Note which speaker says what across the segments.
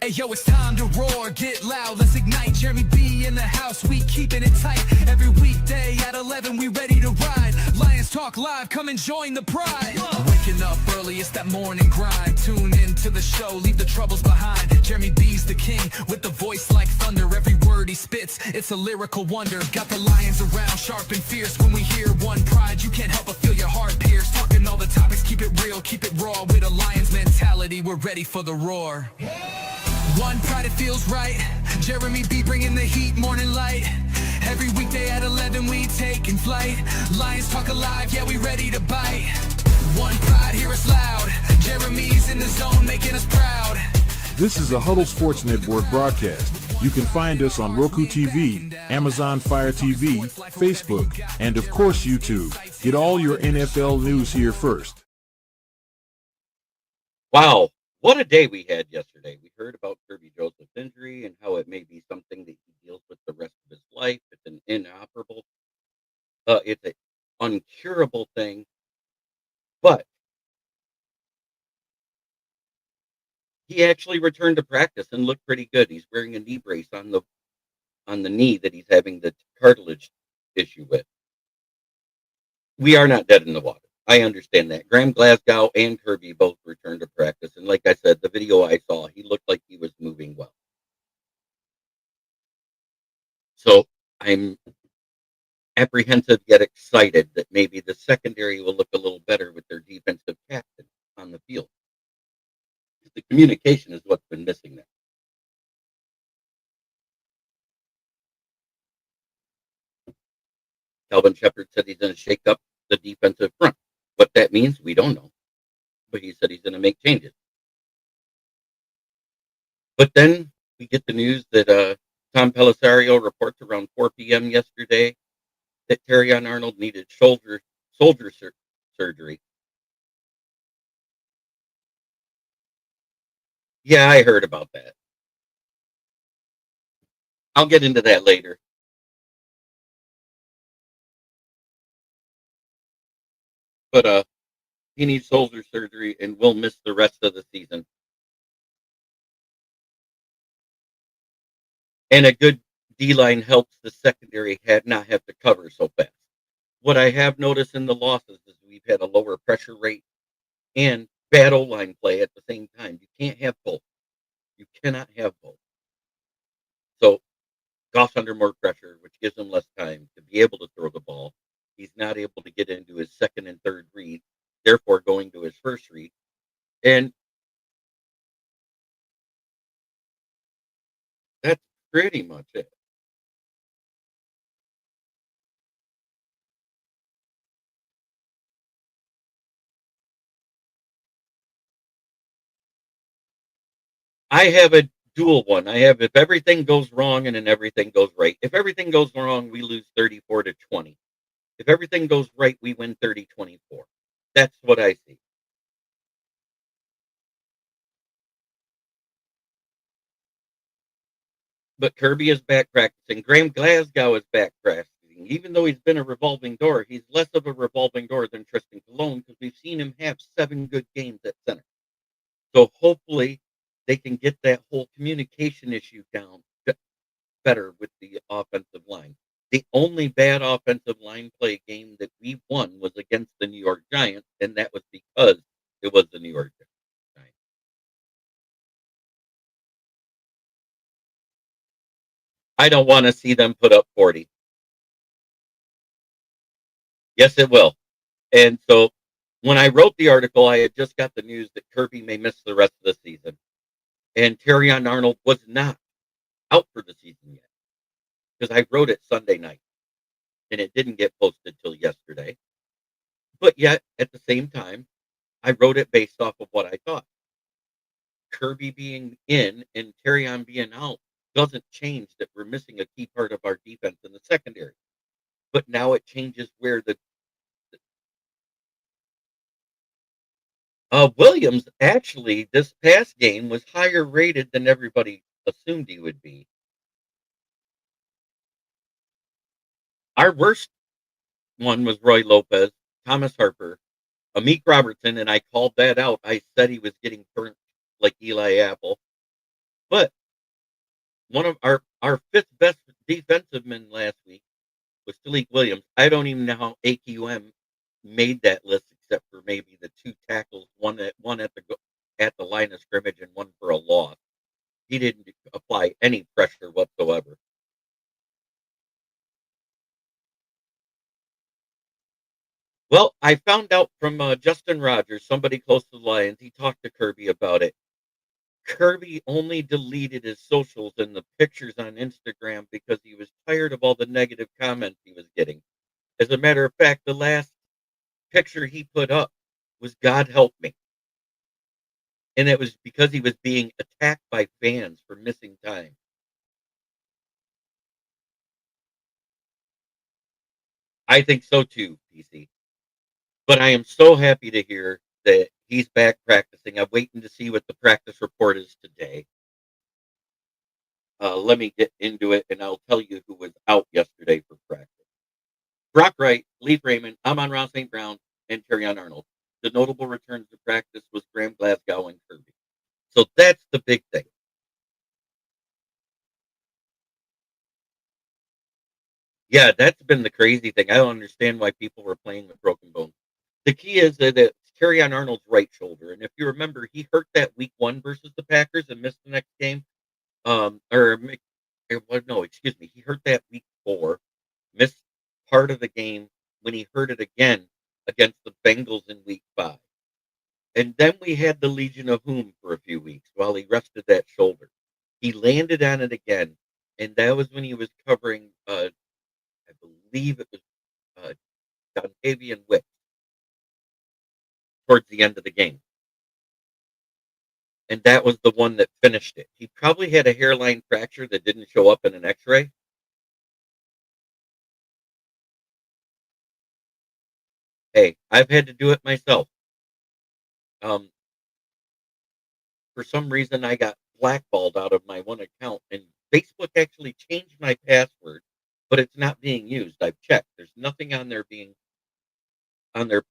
Speaker 1: Hey yo, it's time to roar, get loud, let's ignite. Jeremy B in the house, we keeping it tight. Every weekday at 11, we ready to ride. Lions Talk Live, come and join the pride. Waking up early, it's that morning grind. Tune in to the show, leave the troubles behind. Jeremy B's the king, with the voice like thunder. Every word he spits, it's a lyrical wonder. Got the lions around, sharp and fierce. When we hear one pride, you can't help but feel your heart pierce. Talking all the topics, keep it real, keep it raw. With a lion's mentality, we're ready for the roar. One pride, it feels right. Jeremy B bringing the heat, morning light. Every weekday at 11 we taking flight. Lions Talk Alive, yeah, we ready to bite. One pride, hear us loud. Jeremy's in the zone, making us proud.
Speaker 2: This is a Huddle Sports Network broadcast. You can find us on Roku TV, Amazon Fire TV, Facebook, and of course YouTube. Get all your NFL news here first.
Speaker 3: Wow, what a day we had yesterday. We heard about Kerby Joseph's injury and how it may be something that he deals with the rest of his life. It's an inoperable, it's an uncurable thing. But he actually returned to practice and looked pretty good. He's wearing a knee brace on the knee that he's having the cartilage issue with. We are not dead in the water. I understand that. Graham Glasgow and Kerby both returned to practice. And like I said, the video I saw, he looked like he was moving well. So I'm apprehensive yet excited that maybe the secondary will look a little better with their defensive captain on the field. The communication is what's been missing there. Calvin Shepard said he's going to shake up the defensive front. What that means, we don't know. But he said he's going to make changes. But then we get the news that Tom Pellisario reports around 4 p.m. yesterday that Terrion Arnold needed shoulder surgery. Yeah, I heard about that. I'll get into that later. But he needs shoulder surgery and will miss the rest of the season. And a good D-line helps the secondary not have to cover so fast. What I have noticed in the losses is we've had a lower pressure rate and bad O-line play at the same time. You can't have both. You cannot have both. So Goff's under more pressure, which gives him less time to be able to throw the ball. He's not able to get into his second and third read, therefore going to his first read. And that's pretty much it. I have a dual one. I have if everything goes wrong and then everything goes right. If everything goes wrong, we lose 34-20. If everything goes right, we win 30-24. That's what I see. But Kerby is back practicing. Graham Glasgow is back practicing. Even though he's been a revolving door, he's less of a revolving door than Tristan Colon because we've seen him have 7 good games at center. So hopefully they can get that whole communication issue down better with the offensive line. The only bad offensive line play game that we won was against the New York Giants, and that was because it was the New York Giants. I don't want to see them put up 40. Yes, it will. And so when I wrote the article, I had just got the news that Kerby may miss the rest of the season. And Terrion Arnold was not out for the season yet because I wrote it Sunday night and it didn't get posted till yesterday. But yet, at the same time, I wrote it based off of what I thought. Kerby being in and Terrion being out doesn't change that we're missing a key part of our defense in the secondary. But now it changes where Williams actually this past game was higher rated than everybody assumed he would be. Our worst one was Roy Lopez, Thomas Harper, Amik Robertson, and I called that out. I said he was getting burnt like Eli Apple. But one of our fifth best defensive men last week was Talik Williams. I don't even know how AQM made that list, except for maybe the two tackles, one at the line of scrimmage and one for a loss. He didn't apply any pressure whatsoever. Well, I found out from Justin Rogers, somebody close to the Lions. He talked to Kerby about it. Kerby only deleted his socials and the pictures on Instagram because he was tired of all the negative comments he was getting. As a matter of fact, the last picture he put up was "God help me," and it was because he was being attacked by fans for missing time. I think so too, PC. But I am so happy to hear that he's back practicing. I'm waiting to see what the practice report is today. Let me get into it, and I'll tell you who was out yesterday for practice. Brock Wright, Leaf Raymond, Amon-Ra St. Brown, and Terrion Arnold. The notable returns to practice was Graham Glasgow and Kerby. So that's the big thing. Yeah, that's been the crazy thing. I don't understand why people were playing with broken bones. The key is that it's Terrion Arnold's right shoulder, and if you remember, he hurt that week 1 versus the Packers and missed the next game. No, excuse me. He hurt that week 4, missed part of the game when he hurt it again against the Bengals in week 5. And then we had the Legion of Whom for a few weeks while he rested that shoulder. He landed on it again, and that was when he was covering, I believe it was Dontavian Witt towards the end of the game. And that was the one that finished it. He probably had a hairline fracture that didn't show up in an x-ray. Hey, I've had to do it myself. Um, for some reason, I got blackballed out of my one account, and Facebook actually changed my password, but it's not being used. I've checked. There's nothing on there being on there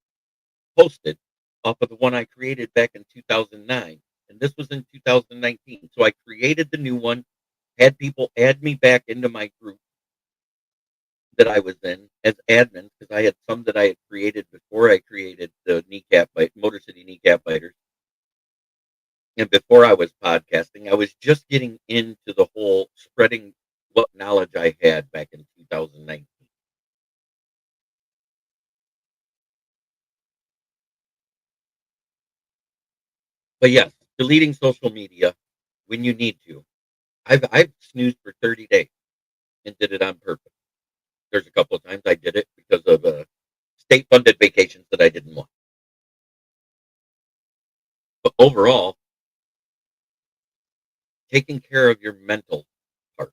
Speaker 3: posted off of the one I created back in 2009, and this was in 2019. So I created the new one, had people add me back into my group that I was in as admins because I had some that I had created before I created the Motor City Kneecap Biters. And before I was podcasting, I was just getting into the whole spreading what knowledge I had back in 2019. But yes, deleting social media when you need to. I've snoozed for 30 days and did it on purpose. There's a couple of times I did it because of state funded vacations that I didn't want. But overall, taking care of your mental part.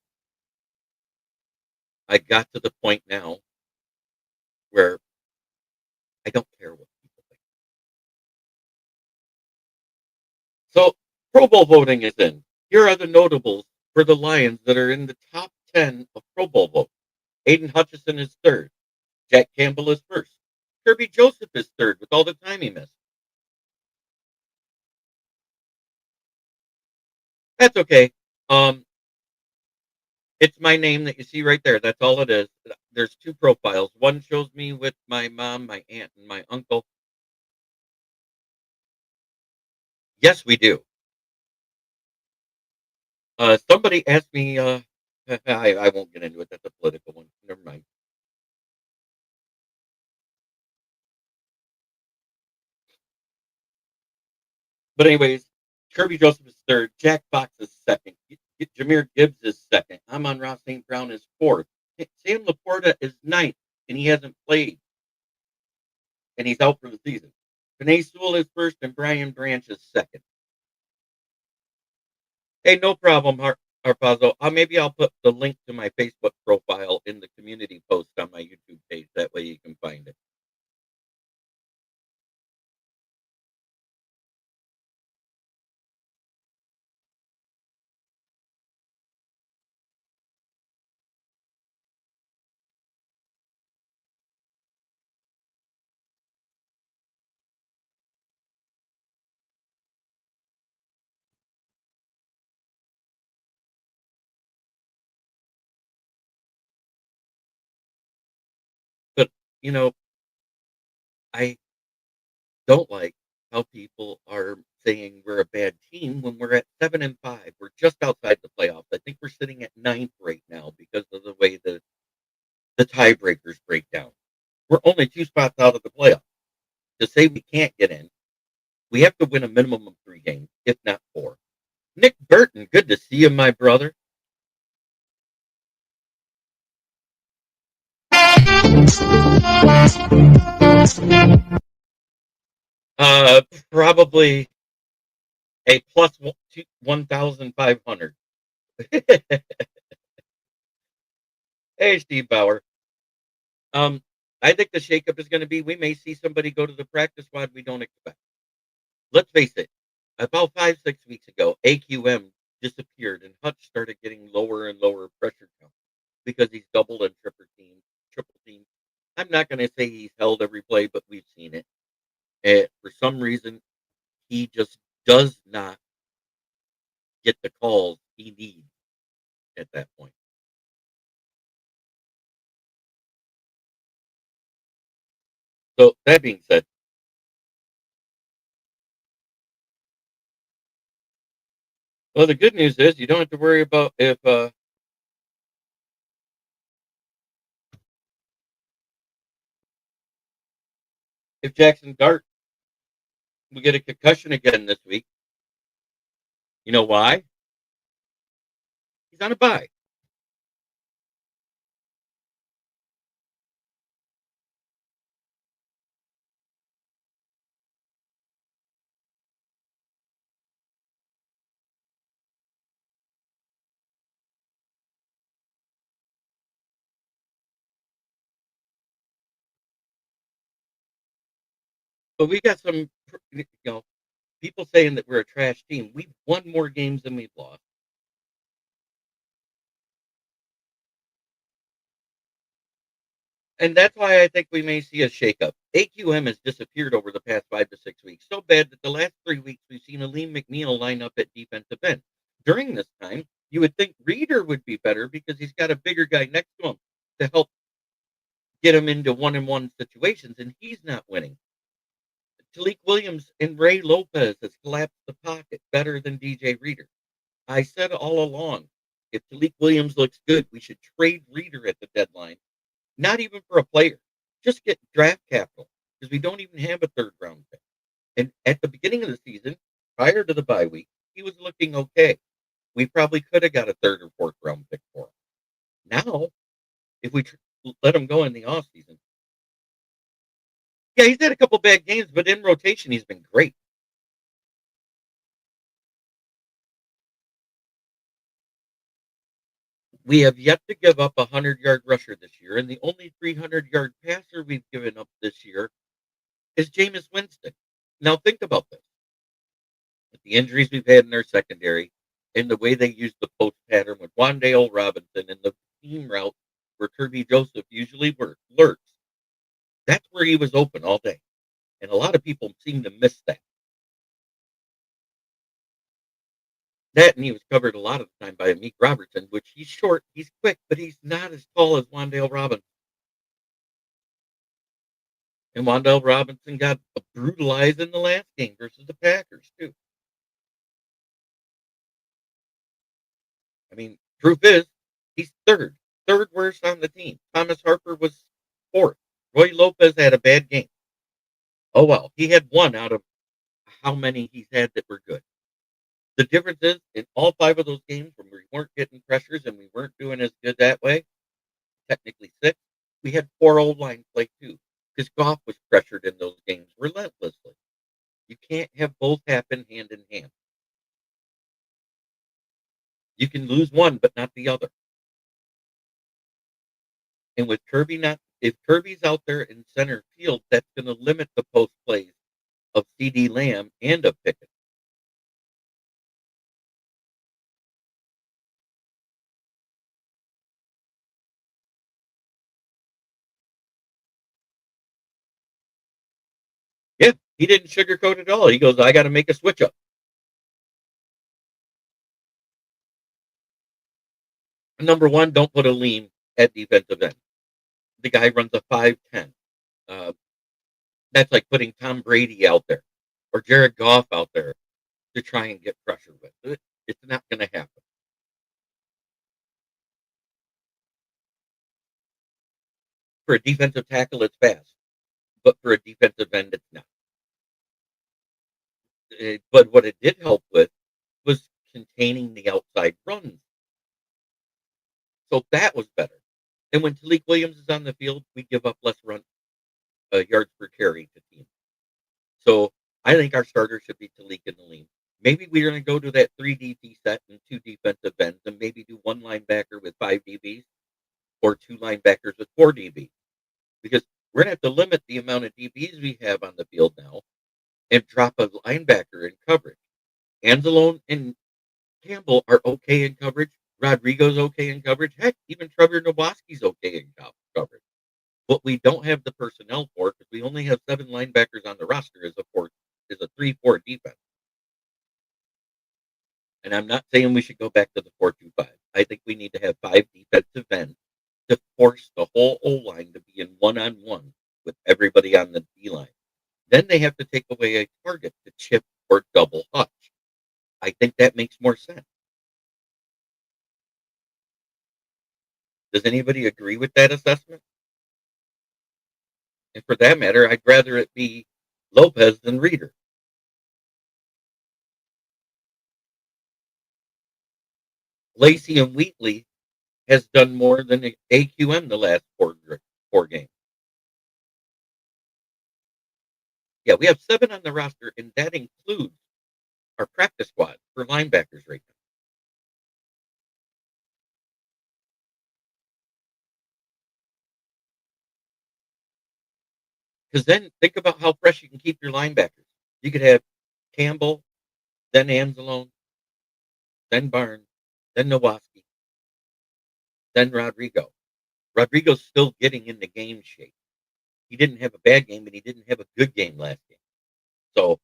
Speaker 3: I got to the point now where I don't care what people think. So Pro Bowl voting is in. Here are the notables for the Lions that are in the top 10 of Pro Bowl votes. Aiden Hutchinson is third. Jack Campbell is first. Kerby Joseph is third with all the time he missed. That's okay. It's my name that you see right there. That's all it is. There's 2 profiles. One shows me with my mom, my aunt, and my uncle. Yes, we do. Somebody asked me, I won't get into it. That's a political one. Never mind. But anyways, Kerby Joseph is third. Jack Fox is second. Jameer Gibbs is second. Amon-Ra St. Brown is fourth. Sam Laporta is ninth, and he hasn't played, and he's out for the season. Panay Sewell is first, and Brian Branch is second. Hey, no problem, Harpazo. Maybe I'll put the link to my Facebook profile in the community post on my YouTube page. That way you can find it. you know, I don't like how people are saying we're a bad team when we're at 7-5. We're just outside the playoffs. I think we're sitting at ninth right now because of the way the tiebreakers break down. We're only 2 spots out of the playoffs. To say we can't get in, we have to win a minimum of 3 games, if not 4. Nick Burton, good to see you, my brother. Uh, Probably a plus 1,500. Hey, Steve Bauer. Um, I think the shakeup is going to be we may see somebody go to the practice squad we don't expect. Let's face it, about 5, 6 weeks ago, AQM disappeared and Hutch started getting lower and lower pressure count because he's doubled and triple team. I'm not going to say he's held every play, but we've seen it. For some reason, he just does not get the calls he needs at that point. So that being said, well, the good news is you don't have to worry about if Jackson Dart will get a concussion again this week. You know why? He's on a bye. But we got some, people saying that we're a trash team. We've won more games than we've lost. And that's why I think we may see a shakeup. AQM has disappeared over the past 5 to 6 weeks. So bad that the last 3 weeks we've seen Aleem McNeil line up at defensive end. During this time, you would think Reeder would be better because he's got a bigger guy next to him to help get him into 1-on-1 situations, and he's not winning. Talik Williams and Ray Lopez has collapsed the pocket better than DJ Reeder. I said all along, if Talik Williams looks good, we should trade Reeder at the deadline. Not even for a player. Just get draft capital because we don't even have a third round pick. And at the beginning of the season, prior to the bye week, he was looking okay. We probably could have got a third or fourth round pick for him. Now, if we let him go in the offseason, yeah, he's had a couple bad games, but in rotation, he's been great. We have yet to give up a 100-yard rusher this year, and the only 300-yard passer we've given up this year is Jameis Winston. Now, think about this. With the injuries we've had in our secondary and the way they use the post pattern with Wandale Robinson and the team route where Kerby Joseph usually lurks, that's where he was open all day. And a lot of people seem to miss that. That and he was covered a lot of the time by Amik Robertson, which he's short, he's quick, but he's not as tall as Wandale Robinson. And Wandale Robinson got brutalized in the last game versus the Packers, too. I mean, proof is he's third worst on the team. Thomas Harper was fourth. Roy Lopez had a bad game. Oh, well, he had one out of how many he's had that were good. The difference is in all 5 of those games when we weren't getting pressures and we weren't doing as good that way, technically 6, we had 4 old line play too because Goff was pressured in those games relentlessly. You can't have both happen hand in hand. You can lose one, but not the other. And with Kerby if Kerby's out there in center field, that's going to limit the post plays of CD Lamb and of Pickett. Yeah, he didn't sugarcoat it at all. He goes, I got to make a switch up. Number one, don't put Aleem at defensive end. The guy runs a 5'10". Uh, that's like putting Tom Brady out there or Jared Goff out there to try and get pressure with. It's not going to happen. For a defensive tackle, it's fast, but for a defensive end, it's not. But what it did help with was containing the outside runs. So that was better. And when Talik Williams is on the field, we give up less run yards per carry to team. So I think our starter should be Talik and Aleem. Maybe we're going to go to that 3 DT set and 2 defensive ends and maybe do 1 linebacker with 5 DBs or 2 linebackers with 4 DBs. Because we're going to have to limit the amount of DBs we have on the field now and drop a linebacker in coverage. Anzalone and Campbell are okay in coverage. Rodrigo's okay in coverage. Heck, even Trevor Nowoski's okay in coverage. What we don't have the personnel for, because we only have 7 linebackers on the roster, is a 3-4 defense. And I'm not saying we should go back to the 4-2-5. I think we need to have 5 defensive ends to force the whole O-line to be in one-on-one with everybody on the D-line. Then they have to take away a target to chip or double hutch. I think that makes more sense. Does anybody agree with that assessment? And for that matter, I'd rather it be Lopez than Reeder. Lacey and Wheatley has done more than AQM the last 4 games. Yeah, we have 7 on the roster, and that includes our practice squad for linebackers right now. Because then think about how fresh you can keep your linebackers. You could have Campbell, then Anzalone, then Barnes, then Nowoski, then Rodrigo. Rodrigo's still getting into game shape. He didn't have a bad game, and he didn't have a good game last game. So,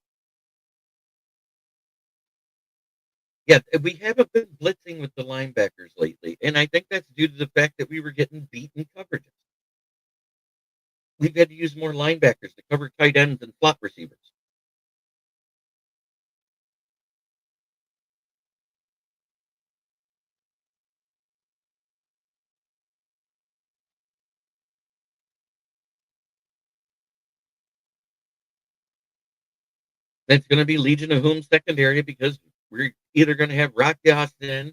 Speaker 3: yeah, we haven't been blitzing with the linebackers lately, and I think that's due to the fact that we were getting beat in coverages. We've had to use more linebackers to cover tight ends and slot receivers. It's going to be Legion of Whom secondary because we're either going to have Rock Austin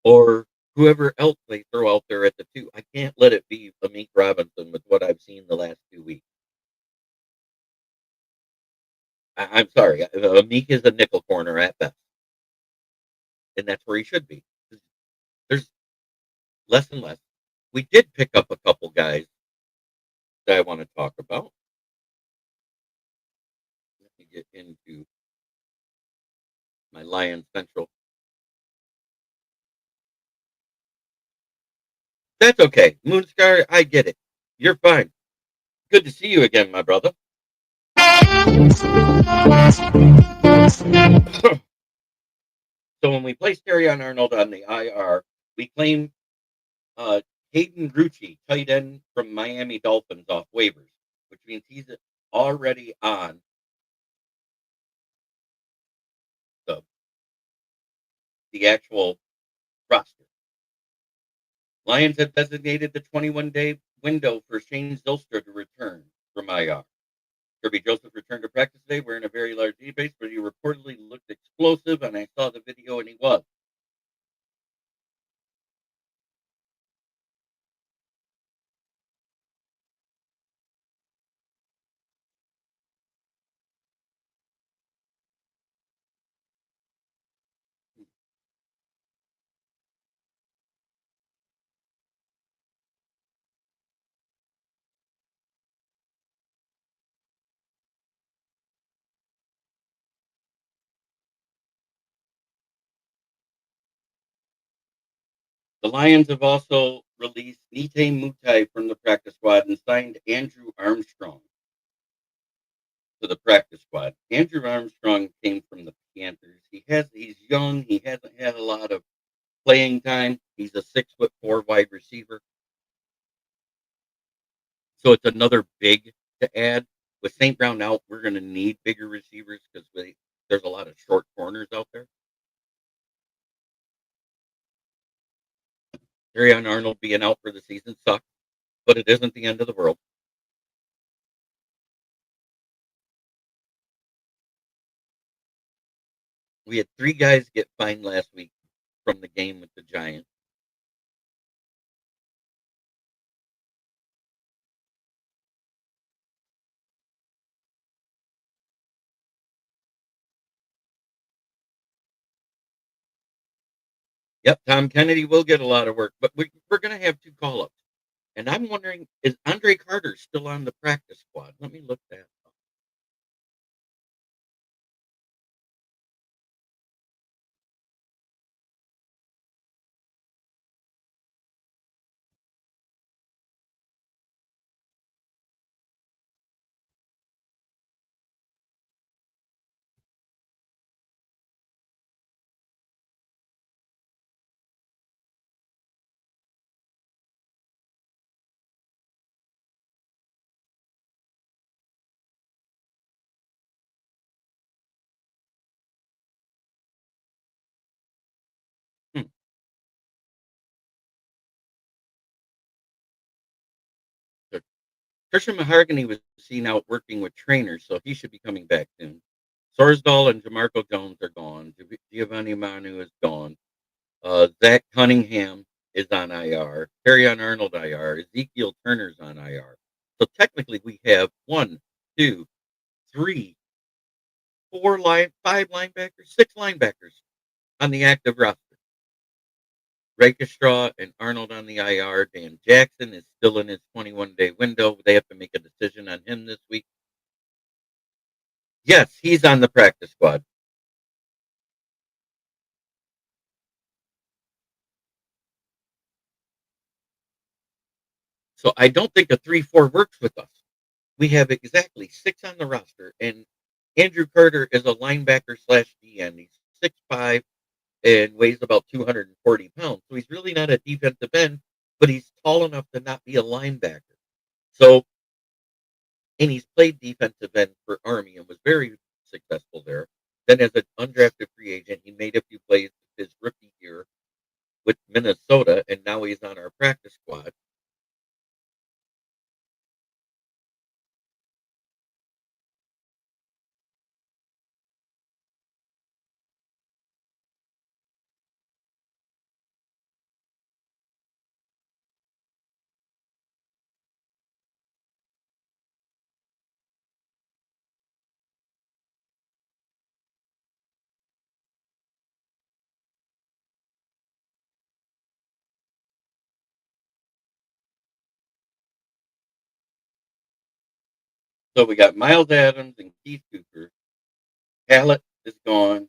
Speaker 3: or whoever else they throw out there at the 2. I can't let it be Amik Robinson with what I've seen the last 2 weeks. I'm sorry. Amik is a nickel corner at best. And that's where he should be. There's less and less. We did pick up a couple guys that I want to talk about. Let me get into my Lions Central. That's okay. Moonscar, I get it. You're fine. Good to see you again, my brother. So when we placed Terrion Arnold on the IR, we claimed Hayden Rucci, tight end from Miami Dolphins, off waivers, which means he's already on the actual roster. Lions have designated the 21-day window for Shane Zylstra to return from IR. Kerby Joseph returned to practice today wearing a very large database, but he reportedly looked explosive, and I saw the video, and he was. The Lions have also released Nite Mutai from the practice squad and signed Andrew Armstrong to the practice squad. Andrew Armstrong came from the Panthers. He's young. He hasn't had a lot of playing time. He's a 6'4" wide receiver. So it's another big to add. With St. Brown out, we're going to need bigger receivers because there's a lot of short corners out there. Terrion Arnold being out for the season sucks, but it isn't the end of the world. We had 3 guys get fined last week from the game with the Giants. Yep, Tom Kennedy will get a lot of work, but we're going to have 2 call-ups. And I'm wondering, is Andre Carter still on the practice squad? Let me look that up. Hmm. So Christian Mahogany was seen out working with trainers, so he should be coming back soon. Sorsdahl and Jamarco Jones are gone. Giovanni Manu is gone. Zach Cunningham is on IR. Terrion Arnold IR. Ezekiel Turner's on IR. So technically, we have 1, 2, 3, 4 5 linebackers, 6 linebackers on the active roster. Rakestraw and Arnold on the IR. Dan Jackson is still in his 21-day window. They have to make a decision on him this week. Yes, he's on the practice squad. So I don't think a 3-4 works with us. We have exactly 6 on the roster, and Andrew Carter is a linebacker slash DN. He's 6'5" and weighs about 240 pounds. So he's really not a defensive end, but he's tall enough to not be a linebacker. So, and he's played defensive end for Army and was very successful there. Then as an undrafted free agent, he made a few plays his rookie year with Minnesota, and now he's on our practice squad. So we got Miles Adams and Keith Cooper. Hallett is gone.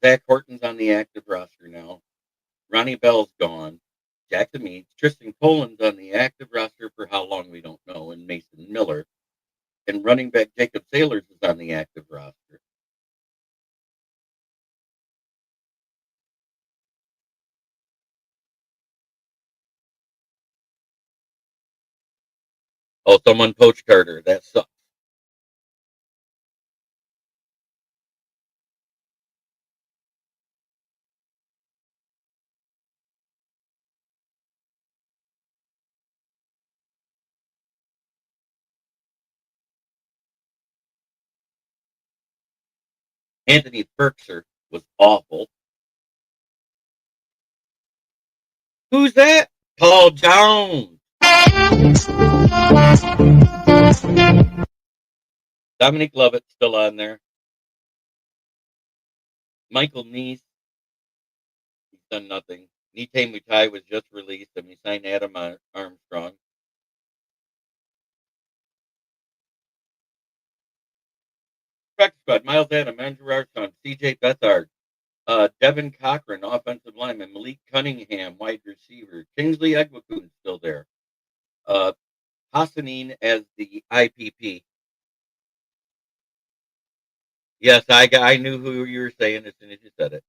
Speaker 3: Zach Horton's on the active roster now. Ronnie Bell's gone. Jackson Meads. Tristan Colin's on the active roster for how long we don't know, and Mason Miller. And running back Jacob Sailors is on the active roster. Oh, someone poached Carter. That sucks. Anthony Berkser was awful. Who's that? Paul Jones. Dominic Lovett's still on there. Michael Neese, he's done nothing. Nite Mutai was just released, and we signed Adam Armstrong. Practice squad: Miles Adam, Andrew Armstrong, C.J. Bethard, Devin Cochran, offensive lineman, Malik Cunningham, wide receiver, Kingsley Egwakun still there. Hassanin as the IPP. Yes, I knew who you were saying as soon as you said it.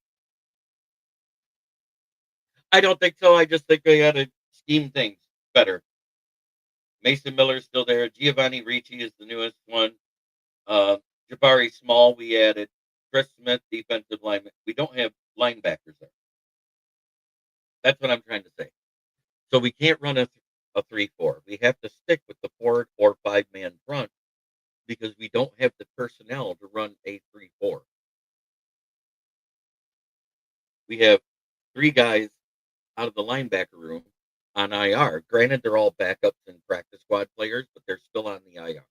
Speaker 3: I don't think so. I just think they got to scheme things better. Mason Miller's still there. Giovanni Ricci is the newest one. Jabari Small we added. Chris Smith, defensive lineman. We don't have linebackers there. That's what I'm trying to say. So we can't run a 3-4. We have to stick with the 4 or 5 man front because we don't have the personnel to run a 3-4. We have 3 guys out of the linebacker room on IR. Granted, they're all backups and practice squad players, but they're still on the IR.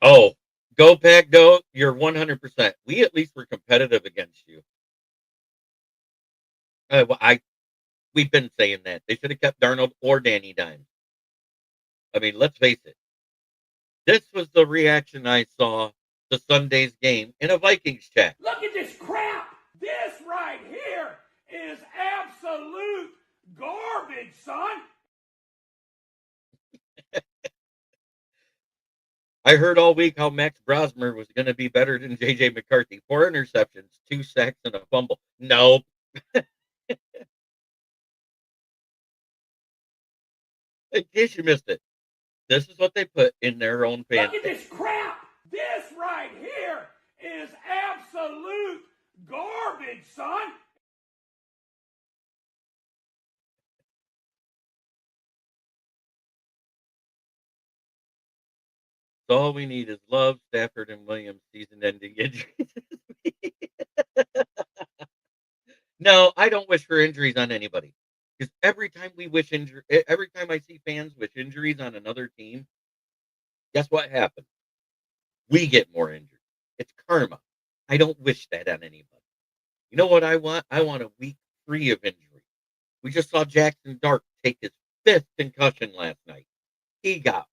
Speaker 3: Oh, go Pack, go! You're 100%. We at least were competitive against you. We've been saying that they should have kept Darnold or Danny Dimes. I mean, let's face it. This was the reaction I saw to Sunday's game in a Vikings chat.
Speaker 4: Look at this crap! This right here is absolute garbage, son!
Speaker 3: I heard all week how Max Brosmer was going to be better than J.J. McCarthy. 4 interceptions, 2 sacks, and a fumble. No. In case you missed it, this is what they put in their own fan.
Speaker 4: Look at this crap! This right here is absolute garbage, son!
Speaker 3: So all we need is Love, Stafford, and Williams season-ending injuries. No, I don't wish for injuries on anybody. Because every time I see fans wish injuries on another team, guess what happens? We get more injured. It's karma. I don't wish that on anybody. You know what I want? I want a week free of injury. We just saw Jackson Dart take his 5th concussion last night. He got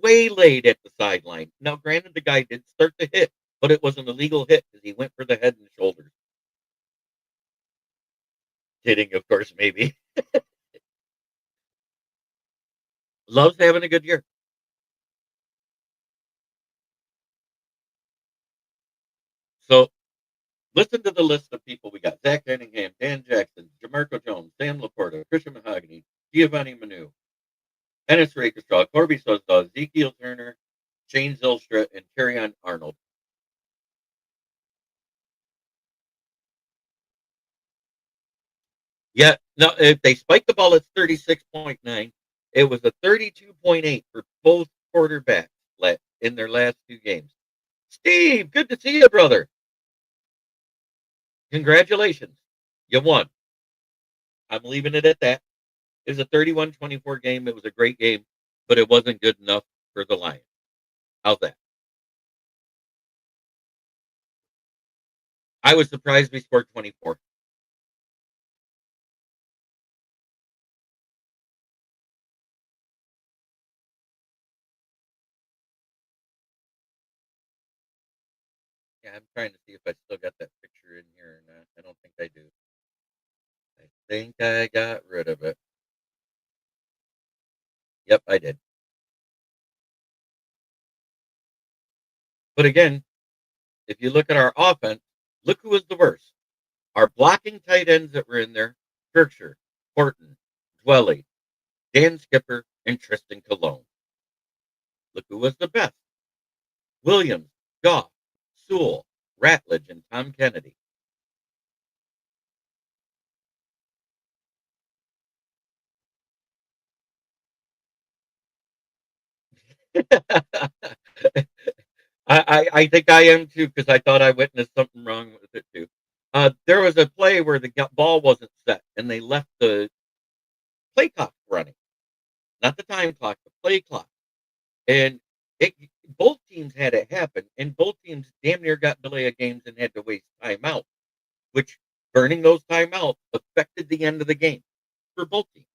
Speaker 3: waylaid at the sideline. Now, granted, the guy did start the hit, but it was an illegal hit because he went for the head and shoulders. Kidding, of course, maybe. Love's having a good year. So, listen to the list of people we got. Zach Cunningham, Dan Jackson, Jamarco Jones, Sam Laporta, Christian Mahogany, Giovanni Manu, Ennis Rakestraw, Corby Sosa, Ezekiel Turner, Shane Zylstra, and Terrion Arnold. Yeah, no, if they spiked the ball at 36.9, it was a 32.8 for both quarterbacks in their last 2 games. Steve, good to see you, brother. Congratulations. You won. I'm leaving it at that. It was a 31-24 game. It was a great game, but it wasn't good enough for the Lions. How's that? I was surprised we scored 24. Yeah, I'm trying to see if I still got that picture in here or not. I don't think I do. I think I got rid of it. Yep, I did. But again, if you look at our offense, look who was the worst. Our blocking tight ends that were in there, Berkshire, Horton, Dwelly, Dan Skipper, and Tristan Colon. Look who was the best. Williams, Goff, Sewell, Ratledge, and Tom Kennedy. I think I am too because I thought I witnessed something wrong with it too. There was a play where the ball wasn't set and they left the play clock running, not the time clock, the play clock, and both teams had it happen, and both teams damn near got delay of games and had to waste timeout, which burning those timeouts affected the end of the game for both teams.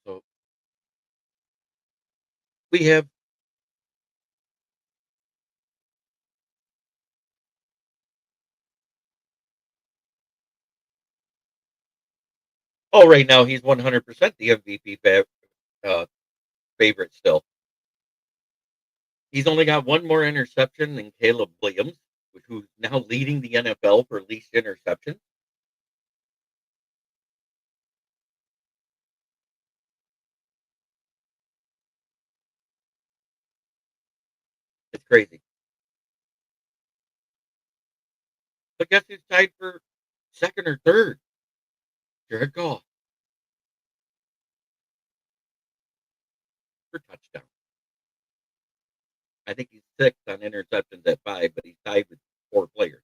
Speaker 3: So we have Oh, right now he's 100% the MVP favorite still. He's only got one more interception than Caleb Williams, who's now leading the NFL for least interceptions. It's crazy. But guess who's tied for second or third? Jared Goff for touchdown. I think he's sixth on interceptions at 5, but he's tied with 4 players.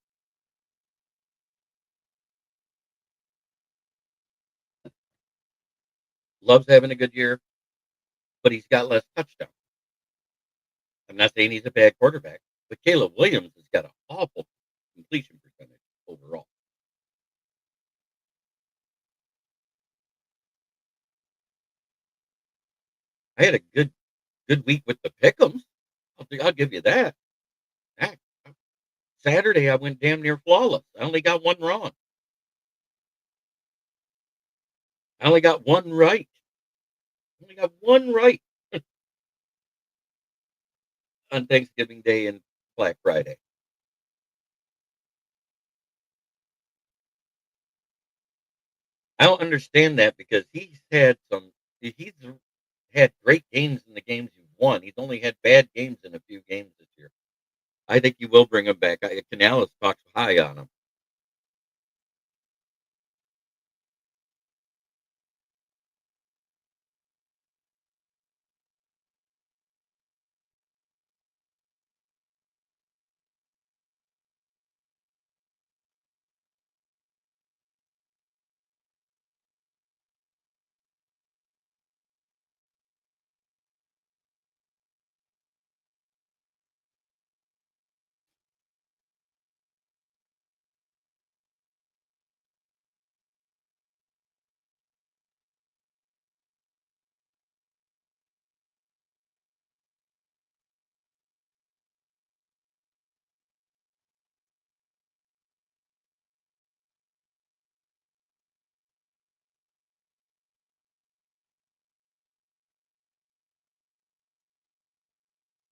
Speaker 3: Loves having a good year, but he's got less touchdowns. I'm not saying he's a bad quarterback, but Caleb Williams has got an awful completion percentage overall. I had a good week with the pick'ems. I'll give you that. Heck, Saturday I went damn near flawless. I only got one wrong. I only got one right. I only got one right on Thanksgiving Day and Black Friday. I don't understand that because he's had great games in the games he's won. He's only had bad games in a few games this year. I think you will bring him back. Canales talks high on him.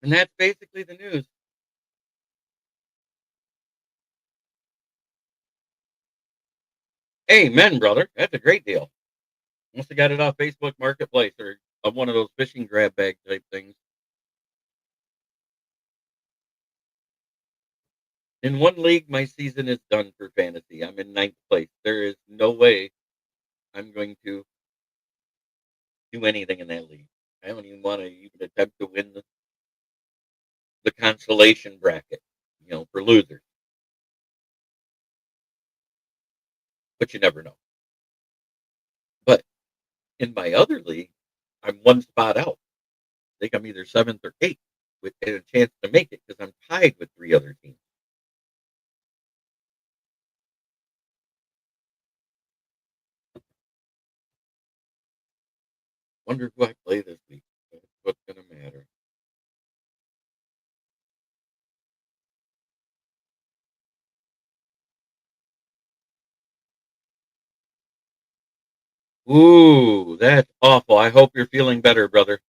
Speaker 3: And that's basically the news. Amen, brother. That's a great deal. Must have got it off Facebook Marketplace or one of those fishing grab bag type things. In one league, my season is done for fantasy. I'm in 9th place. There is no way I'm going to do anything in that league. I don't even want to even attempt to win the consolation bracket, for losers. But you never know. But in my other league, I'm one spot out. I think I'm either 7th or 8th with a chance to make it because I'm tied with 3 other teams. Wonder who I play this week. That's what's going to matter. Ooh, that's awful. I hope you're feeling better, brother.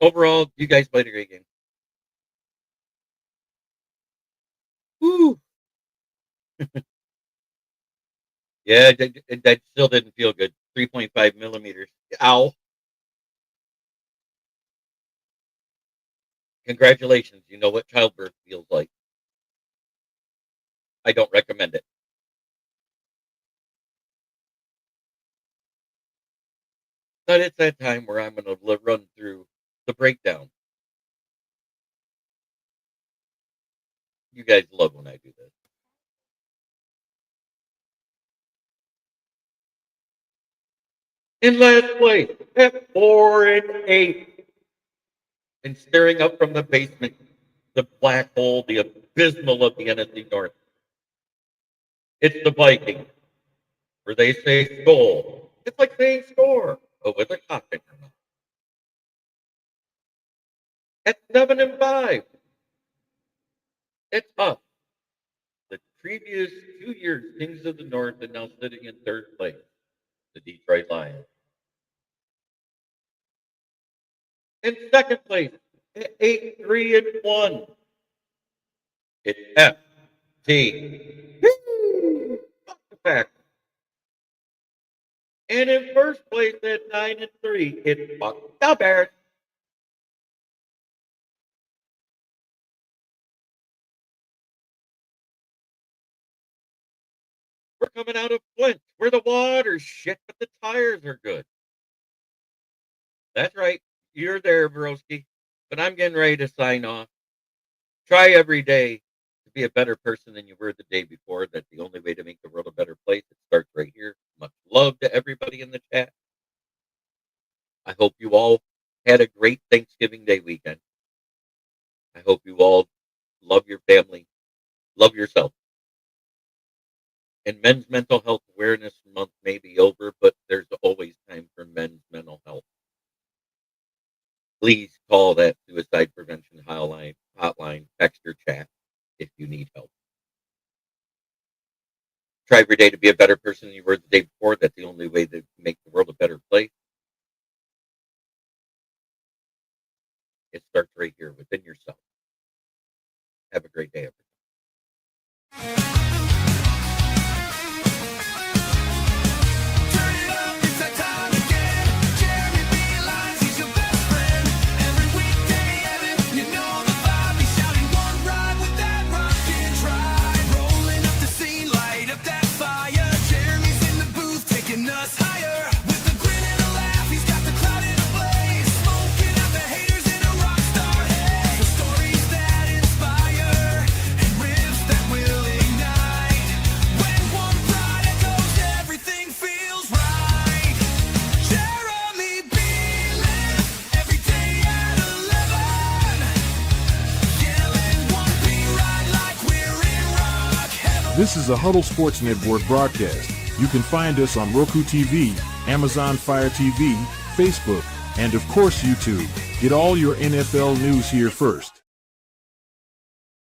Speaker 3: Overall, you guys played a great game. Woo. Yeah, that still didn't feel good. 3.5 millimeters. Ow. Congratulations, you know what childbirth feels like. I don't recommend it. But it's that time where I'm going to run through the breakdown. You guys love when I do this. In last place, at 4-8, and staring up from the basement, the black hole, the abysmal of the NFC North. It's the Vikings, where they say skull. It's like saying score, but with a cock in your mouth. At 7-5, it's us. The previous 2 years, Kings of the North, and now sitting in third place, the Detroit Lions. In second place, at 8-3-1, it's FT. Fuck the Packers. And in first place at 9-3, it's fuck the Bears. We're coming out of Flint, where the water's shit, but the tires are good. That's right. You're there, broski. But I'm getting ready to sign off. Try every day to be a better person than you were the day before. That's the only way to make the world a better place. It starts right here. Much love to everybody in the chat. I hope you all had a great Thanksgiving Day weekend. I hope you all love your family, love yourself. And Men's Mental Health Awareness Month may be over, but there's always time for men's mental health. Please call that suicide prevention hotline, text or chat if you need help. Try every day to be a better person than you were the day before. That's the only way to make the world a better place. It starts right here within yourself. Have a great day, everyone.
Speaker 2: This is a Huddle Sports Network broadcast. You can find us on Roku TV, Amazon Fire TV, Facebook, and of course YouTube. Get all your NFL news here first.